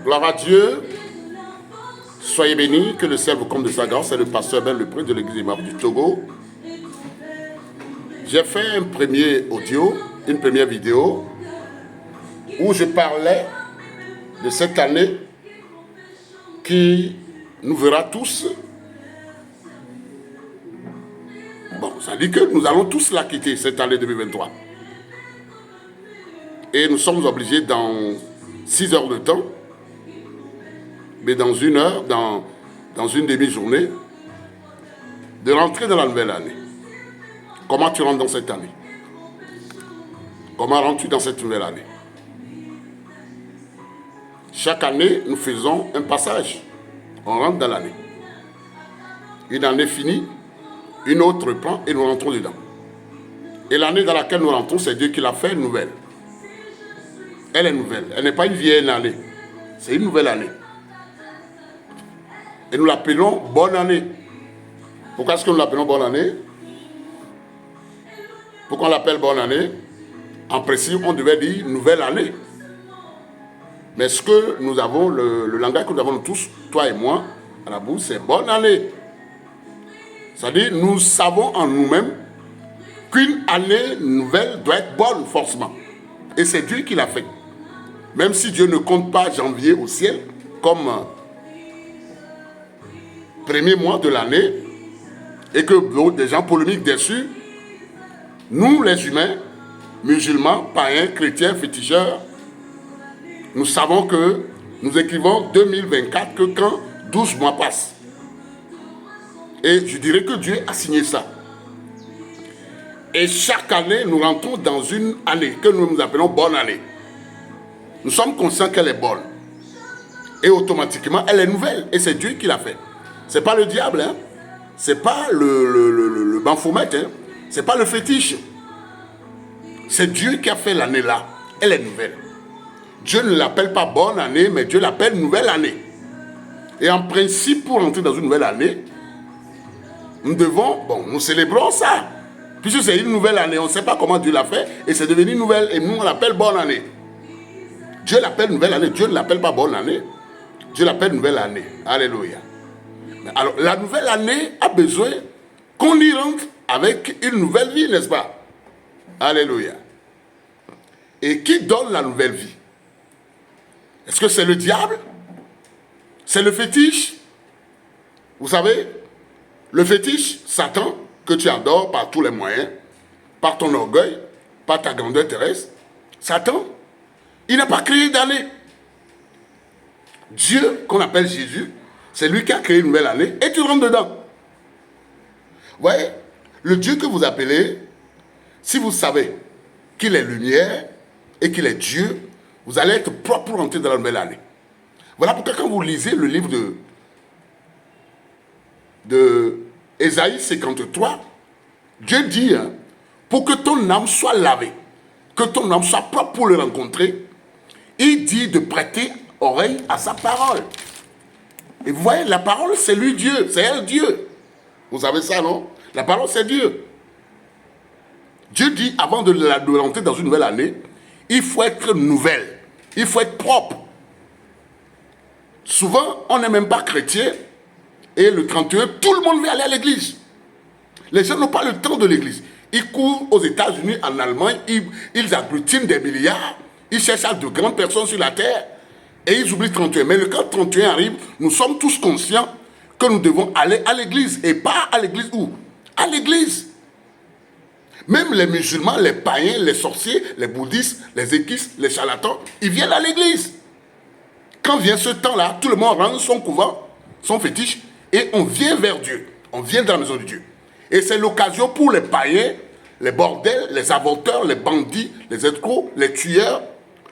Gloire à Dieu. Soyez bénis, que le ciel vous comble de sa grâce. C'est le pasteur Ben Lepré de l'église Imam du Togo. J'ai fait un premier audio, une première vidéo où je parlais de cette année qui nous verra tous. Bon, ça dit que nous allons tous la quitter cette année 2023. Et nous sommes obligés dans 6 heures de temps, mais dans 1 heure, dans une demi-journée, de rentrer dans la nouvelle année. Comment tu rentres dans cette année? Comment rentres-tu dans cette nouvelle année? Chaque année, nous faisons un passage. On rentre dans l'année. Une année finie, une autre reprend et nous rentrons dedans. Et l'année dans laquelle nous rentrons, c'est Dieu qui l'a fait nouvelle. Elle est nouvelle. Elle n'est pas une vieille année. C'est une nouvelle année. Et nous l'appelons bonne année. Pourquoi est-ce que nous l'appelons bonne année? Pourquoi on l'appelle bonne année? En principe, on devait dire nouvelle année. Mais ce que nous avons, le langage que nous avons tous, toi et moi, à la bouche, c'est bonne année. C'est-à-dire, nous savons en nous-mêmes qu'une année nouvelle doit être bonne, forcément. Et c'est Dieu qui l'a fait. Même si Dieu ne compte pas janvier au ciel, comme premier mois de l'année, et que des gens polémiques dessus, nous les humains, musulmans, païens, chrétiens, féticheurs, nous savons que nous écrivons 2024 que quand 12 mois passent. Et je dirais que Dieu a signé ça. Et chaque année, nous rentrons dans une année que nous appelons bonne année. Nous sommes conscients qu'elle est bonne. Et automatiquement, elle est nouvelle. Et c'est Dieu qui l'a fait. Ce n'est pas le diable, hein. Ce n'est pas le banfoumette, hein. Ce n'est pas le fétiche. C'est Dieu qui a fait l'année là. Elle est nouvelle. Dieu ne l'appelle pas bonne année, mais Dieu l'appelle nouvelle année. Et en principe, pour entrer dans une nouvelle année, nous célébrons ça. Puisque c'est une nouvelle année, on ne sait pas comment Dieu l'a fait, et c'est devenu nouvelle, et nous on l'appelle bonne année. Dieu l'appelle nouvelle année, Dieu ne l'appelle pas bonne année. Dieu l'appelle nouvelle année. Alléluia. Alors, la nouvelle année a besoin qu'on y rentre avec une nouvelle vie, n'est-ce pas? Alléluia. Et qui donne la nouvelle vie? Est-ce que c'est le diable? C'est le fétiche? Vous savez, le fétiche, Satan, que tu adores par tous les moyens, par ton orgueil, par ta grandeur terrestre, Satan, il n'a pas créé d'année. Dieu, qu'on appelle Jésus, c'est lui qui a créé une nouvelle année et tu rentres dedans. Vous voyez, le Dieu que vous appelez, si vous savez qu'il est lumière et qu'il est Dieu, vous allez être propre pour entrer dans la nouvelle année. Voilà pourquoi quand vous lisez le livre de Ésaïe 53, Dieu dit, hein, pour que ton âme soit lavée, que ton âme soit propre pour le rencontrer, il dit de prêter oreille à sa parole. Et vous voyez, la parole, c'est lui Dieu, c'est elle Dieu. Vous savez ça, non? La parole, c'est Dieu. Dieu dit, avant de rentrer dans une nouvelle année, il faut être nouvelle, il faut être propre. Souvent, on n'est même pas chrétien, et le 31, tout le monde veut aller à l'église. Les gens n'ont pas le temps de l'église. Ils courent aux États-Unis, en Allemagne, ils agglutinent des milliards, ils cherchent à de grandes personnes sur la terre, et ils oublient 31. Mais quand 31 arrive, nous sommes tous conscients que nous devons aller à l'église. Et pas à l'église où? À l'église. Même les musulmans, les païens, les sorciers, les bouddhistes, les équistes, les charlatans, ils viennent à l'église. Quand vient ce temps-là, tout le monde rentre son couvent, son fétiche, et on vient vers Dieu. On vient dans la maison de Dieu. Et c'est l'occasion pour les païens, les bordels, les avorteurs, les bandits, les escrocs, les tueurs,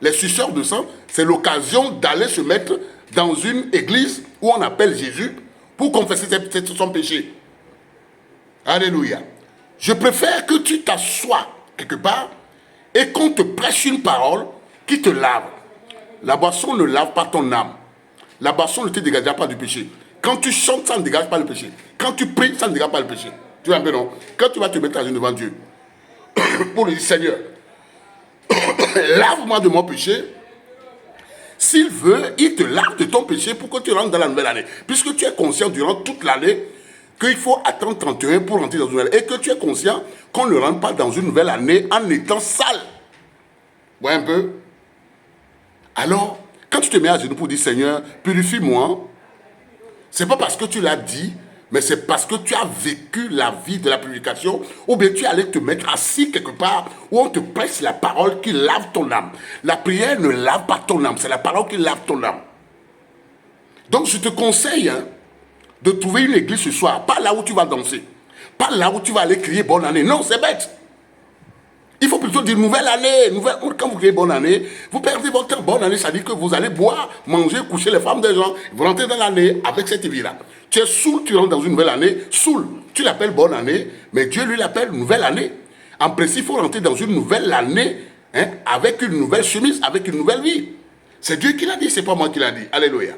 les suceurs de sang. C'est l'occasion d'aller se mettre dans une église où on appelle Jésus pour confesser son péché. Alléluia. Je préfère que tu t'assoies quelque part et qu'on te prêche une parole qui te lave. La boisson ne lave pas ton âme. La boisson ne te dégagera pas du péché. Quand tu chantes, ça ne dégage pas le péché. Quand tu pries, ça ne dégage pas le péché. Tu vois un peu, non? Quand tu vas te mettre à genoux devant Dieu, pour lui dire, Seigneur, lave-moi de mon péché. S'il veut, il te lave de ton péché pour que tu rentres dans la nouvelle année. Puisque tu es conscient durant toute l'année qu'il faut attendre 31 pour rentrer dans une nouvelle année. Et que tu es conscient qu'on ne rentre pas dans une nouvelle année en étant sale. Vois un peu? Alors, quand tu te mets à genoux pour dire Seigneur, purifie-moi, c'est pas parce que tu l'as dit, mais c'est parce que tu as vécu la vie de la purification, ou bien tu allais te mettre assis quelque part où on te presse la parole qui lave ton âme. La prière ne lave pas ton âme, c'est la parole qui lave ton âme. Donc je te conseille de trouver une église ce soir, pas là où tu vas danser, pas là où tu vas aller crier bonne année. Non, c'est bête. Il faut plutôt dire nouvelle année. Quand vous criez bonne année, vous perdez votre temps. Bonne année, ça dit que vous allez boire, manger, coucher les femmes des gens. Vous rentrez dans l'année avec cette vie-là. Tu es saoul, tu rentres dans une nouvelle année. Saoul, tu l'appelles bonne année, mais Dieu lui l'appelle nouvelle année. En principe, il faut rentrer dans une nouvelle année avec une nouvelle chemise, avec une nouvelle vie. C'est Dieu qui l'a dit, c'est pas moi qui l'a dit. Alléluia.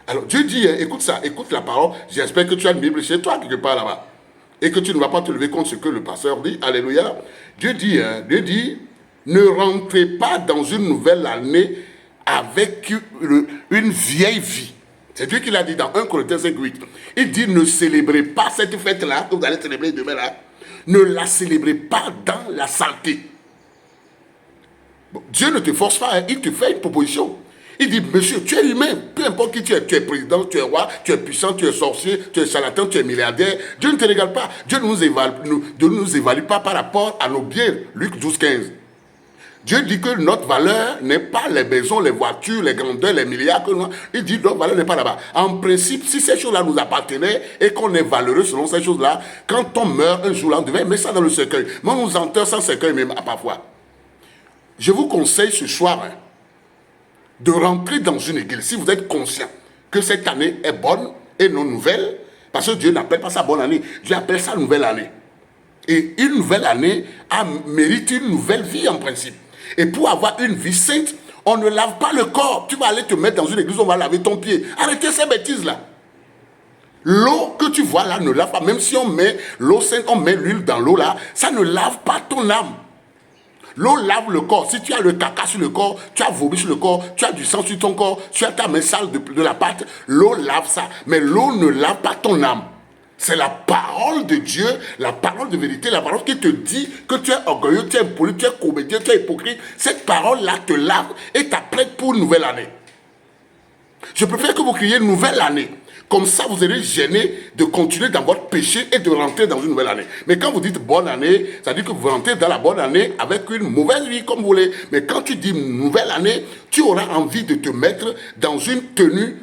Alors Dieu dit, écoute ça, écoute la parole. J'espère que tu as une Bible chez toi quelque part là-bas. Et que tu ne vas pas te lever contre ce que le pasteur dit. Alléluia. Dieu dit, ne rentrez pas dans une nouvelle année avec une vieille vie. C'est Dieu qui l'a dit dans 1 Corinthiens 5:8. Il dit, ne célébrez pas cette fête-là, que vous allez célébrer demain là. Ne la célébrez pas dans la saleté. Bon, Dieu ne te force pas, il te fait une proposition. Il dit, monsieur, tu es humain, peu importe qui tu es président, tu es roi, tu es puissant, tu es sorcier, tu es charlatan, tu es milliardaire. Dieu ne te regarde pas. Dieu ne nous évalue pas par rapport à nos biens. Luc 12:15. Dieu dit que notre valeur n'est pas les maisons, les voitures, les grandeurs, les milliards. Il dit que notre valeur n'est pas là-bas. En principe, si ces choses-là nous appartenaient et qu'on est valeureux selon ces choses-là, quand on meurt un jour-là, on devait mettre ça dans le cercueil. Mais on nous enterre sans cercueil même parfois. Je vous conseille ce soir de rentrer dans une église, si vous êtes conscient que cette année est bonne et non nouvelle, parce que Dieu n'appelle pas ça bonne année, Dieu appelle ça nouvelle année. Et une nouvelle année mérite une nouvelle vie en principe. Et pour avoir une vie sainte, on ne lave pas le corps. Tu vas aller te mettre dans une église, on va laver ton pied. Arrêtez ces bêtises-là. L'eau que tu vois là ne lave pas. Même si on met l'eau sainte, on met l'huile dans l'eau là, ça ne lave pas ton âme. L'eau lave le corps. Si tu as le caca sur le corps, tu as vomi sur le corps, tu as du sang sur ton corps, tu as ta main sale de la pâte, l'eau lave ça. Mais l'eau ne lave pas ton âme. C'est la parole de Dieu, la parole de vérité, la parole qui te dit que tu es orgueilleux, tu es impoli, tu es comédien, tu es hypocrite. Cette parole-là te lave et t'apprête pour une nouvelle année. Je préfère que vous criez une nouvelle année. Comme ça, vous serez gêné de continuer dans votre péché et de rentrer dans une nouvelle année. Mais quand vous dites bonne année, ça veut dire que vous rentrez dans la bonne année avec une mauvaise vie, comme vous voulez. Mais quand tu dis nouvelle année, tu auras envie de te mettre dans une tenue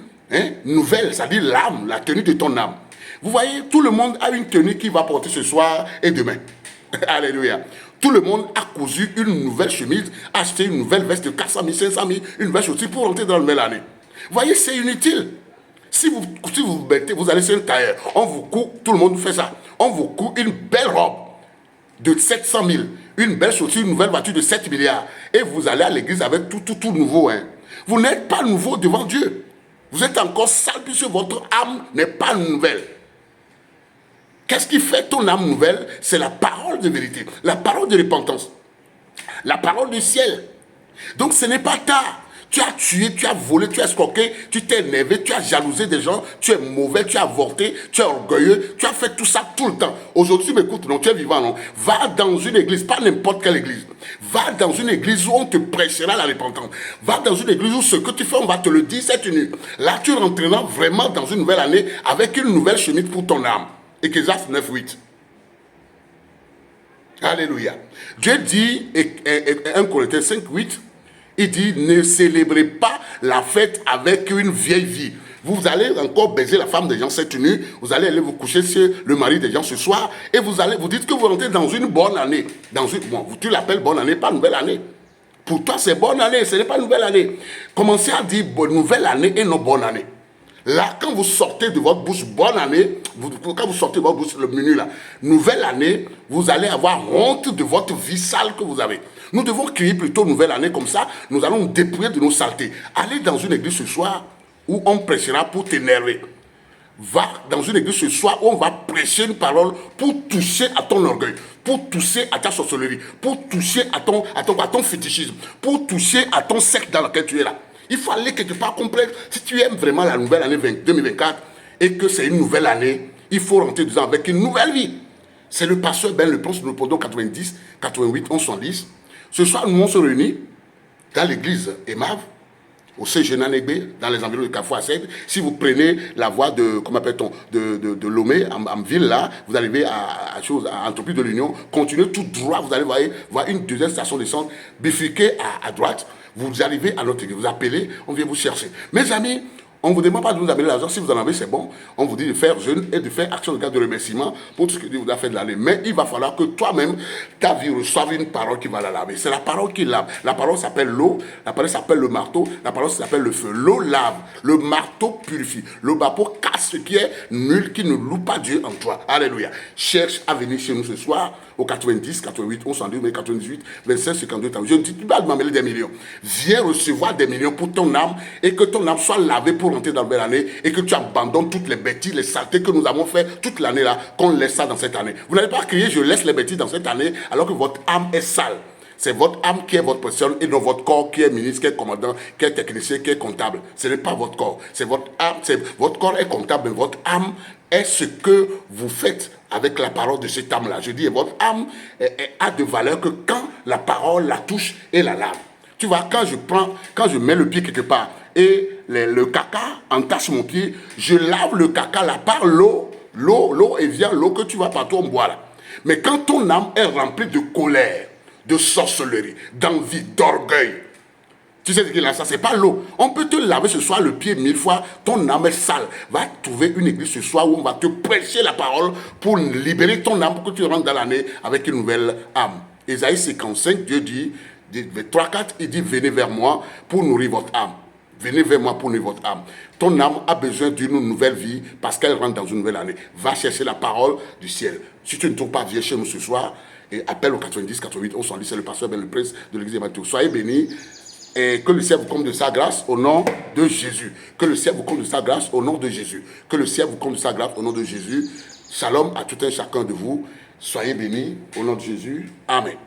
nouvelle, c'est-à-dire l'âme, la tenue de ton âme. Vous voyez, tout le monde a une tenue qu'il va porter ce soir et demain. Alléluia. Tout le monde a cousu une nouvelle chemise, acheté une nouvelle veste de 400 000, 500 000, une nouvelle chaussure pour rentrer dans la nouvelle année. Vous voyez, c'est inutile. Si vous mettez, vous allez sur un tailleur, on vous coud, tout le monde fait ça. On vous coud une belle robe de 700 000, une belle chaussure, une nouvelle voiture de 7 milliards. Et vous allez à l'église avec tout nouveau. Vous n'êtes pas nouveau devant Dieu. Vous êtes encore sale puisque votre âme n'est pas nouvelle. Qu'est-ce qui fait ton âme nouvelle? C'est la parole de vérité, la parole de repentance, la parole du ciel. Donc ce n'est pas tard. Tu as tué, tu as volé, tu as escroqué, tu t'es énervé, tu as jalousé des gens, tu es mauvais, tu as avorté, tu es orgueilleux, tu as fait tout ça tout le temps. Aujourd'hui, tu m'écoutes, non, tu es vivant, non. Va dans une église, pas n'importe quelle église. Va dans une église où on te prêchera la repentance. Va dans une église où ce que tu fais, on va te le dire cette nuit. Là, tu rentreras vraiment dans une nouvelle année avec une nouvelle chemise pour ton âme. Ecclésiaste 9:8. Alléluia. Dieu dit, 1 Corinthiens 5:8, il dit, ne célébrez pas la fête avec une vieille vie. Vous allez encore baiser la femme des gens cette nuit, vous allez aller vous coucher sur le mari des gens ce soir, et vous dites que vous rentrez dans une bonne année. Tu l'appelles bonne année, pas nouvelle année. Pour toi, c'est bonne année, ce n'est pas nouvelle année. Commencez à dire nouvelle année et non bonne année. Là, quand vous sortez de votre bouche bonne année, quand vous sortez de votre bouche le menu là, nouvelle année, vous allez avoir honte de votre vie sale que vous avez. Nous devons crier plutôt nouvelle année, comme ça, nous allons nous dépouiller de nos saletés. Allez dans une église ce soir où on prêchera pour t'énerver. Va dans une église ce soir où on va prêcher une parole pour toucher à ton orgueil, pour toucher à ta sorcellerie, pour toucher à ton fétichisme, pour toucher à ton secte dans lequel tu es là. Il faut aller quelque part complet. Si tu aimes vraiment la nouvelle année 2024 et que c'est une nouvelle année, il faut rentrer dedans avec une nouvelle vie. C'est le pasteur Ben Le Prince, nous prenons 90, 88, 1110. Ce soir, nous on se réunit dans l'église Emave, au Séjenanégbé, dans les environs de Carrefour à Sèvres. Si vous prenez la voie de, comment appelle-t-on, de Lomé, en ville là, vous arrivez à Entreprise de l'Union, continuez tout droit, vous allez voir une deuxième station d'essence, bifurquée à droite, vous arrivez à notre église, vous appelez, on vient vous chercher. Mes amis, on ne vous demande pas de nous amener l'argent, si vous en avez, c'est bon. On vous dit de faire jeûne et de faire action de grâce de remerciement pour tout ce que Dieu vous a fait de l'année. Mais il va falloir que toi-même, ta vie reçoive une parole qui va la laver. C'est la parole qui lave. La parole s'appelle l'eau, la parole s'appelle le marteau, la parole s'appelle le feu. L'eau lave, le marteau purifie, le marteau casse ce qui est nul, qui ne loue pas Dieu en toi. Alléluia. Cherche à venir chez nous ce soir au 90, 88, 1112, 98, 25, 52. Je ne dis pas de m'amener des millions. Viens recevoir des millions pour ton âme et que ton âme soit lavée pour entrer dans la belle année et que tu abandonnes toutes les bêtises, les saletés que nous avons fait toute l'année là, qu'on laisse ça dans cette année. Vous n'allez pas crier je laisse les bêtises dans cette année alors que votre âme est sale. C'est votre âme qui est votre personne et non votre corps qui est ministre, qui est commandant, qui est technicien, qui est comptable. Ce n'est pas votre corps. C'est votre âme. Votre corps est comptable, mais votre âme est ce que vous faites avec la parole de cette âme-là. Je dis, votre âme a de valeur que quand la parole la touche et la lave. Tu vois, quand je mets le pied quelque part et le caca entache mon pied, je lave le caca là par l'eau, et vient l'eau que tu vas partout en boire là. Mais quand ton âme est remplie de colère, de sorcellerie, d'envie, d'orgueil, tu sais ce qu'il a, ça, c'est pas l'eau. On peut te laver ce soir le pied 1000 fois, ton âme est sale. Va trouver une église ce soir où on va te prêcher la parole pour libérer ton âme, pour que tu rentres dans l'année avec une nouvelle âme. Ésaïe 55, Dieu dit, 3-4, il dit, venez vers moi pour nourrir votre âme. Venez vers moi pour nourrir votre âme. Ton âme a besoin d'une nouvelle vie parce qu'elle rentre dans une nouvelle année. Va chercher la parole du ciel. Si tu ne trouves pas, viens chez nous ce soir et appelle au 90, 88, on s'en dit, c'est le pasteur Ben Le Prince de l'église de Mathieu. Soyez bénis. Et que le ciel vous comble de sa grâce au nom de Jésus. Que le ciel vous comble de sa grâce au nom de Jésus. Que le ciel vous comble de sa grâce au nom de Jésus. Shalom à tout un chacun de vous. Soyez bénis au nom de Jésus. Amen.